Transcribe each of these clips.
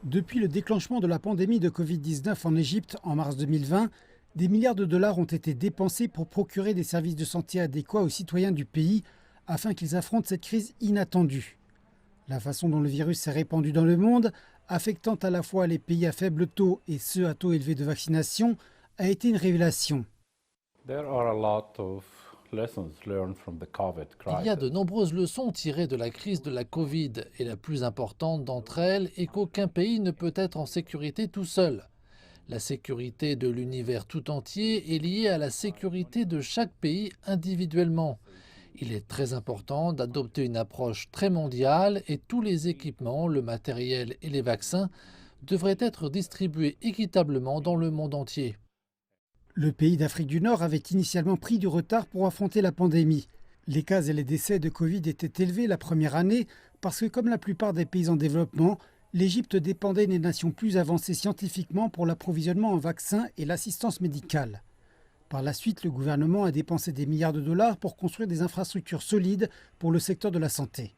Depuis le déclenchement de la pandémie de Covid-19 en Égypte en mars 2020, des milliards de dollars ont été dépensés pour procurer des services de santé adéquats aux citoyens du pays afin qu'ils affrontent cette crise inattendue. La façon dont le virus s'est répandu dans le monde, affectant à la fois les pays à faible taux et ceux à taux élevé de vaccination, a été une révélation. Il y a de nombreuses leçons tirées de la crise de la Covid et la plus importante d'entre elles est qu'aucun pays ne peut être en sécurité tout seul. La sécurité de l'univers tout entier est liée à la sécurité de chaque pays individuellement. Il est très important d'adopter une approche très mondiale et tous les équipements, le matériel et les vaccins devraient être distribués équitablement dans le monde entier. Le pays d'Afrique du Nord avait initialement pris du retard pour affronter la pandémie. Les cas et les décès de Covid étaient élevés la première année parce que, comme la plupart des pays en développement, l'Égypte dépendait des nations plus avancées scientifiquement pour l'approvisionnement en vaccins et l'assistance médicale. Par la suite, le gouvernement a dépensé des milliards de dollars pour construire des infrastructures solides pour le secteur de la santé.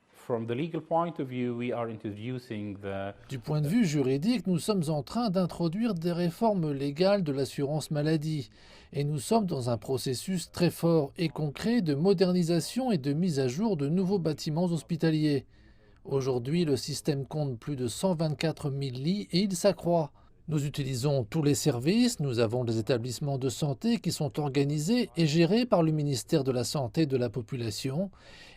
Du point de vue juridique, nous sommes en train d'introduire des réformes légales de l'assurance maladie et nous sommes dans un processus très fort et concret de modernisation et de mise à jour de nouveaux bâtiments hospitaliers. Aujourd'hui, le système compte plus de 124 000 lits et il s'accroît. Nous utilisons tous les services, nous avons des établissements de santé qui sont organisés et gérés par le ministère de la Santé et de la Population.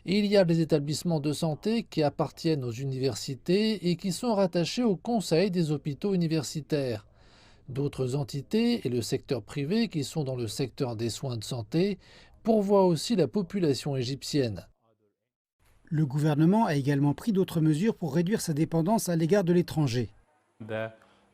Et il y a des établissements de santé qui appartiennent aux universités et qui sont rattachés au conseil des hôpitaux universitaires. D'autres entités et le secteur privé qui sont dans le secteur des soins de santé pourvoient aussi la population égyptienne. Le gouvernement a également pris d'autres mesures pour réduire sa dépendance à l'égard de l'étranger.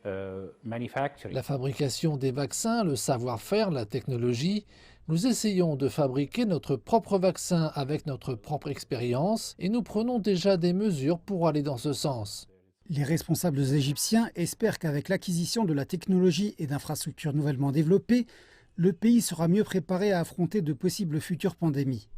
La fabrication des vaccins, le savoir-faire, la technologie, nous essayons de fabriquer notre propre vaccin avec notre propre expérience et nous prenons déjà des mesures pour aller dans ce sens. Les responsables égyptiens espèrent qu'avec l'acquisition de la technologie et d'infrastructures nouvellement développées, le pays sera mieux préparé à affronter de possibles futures pandémies.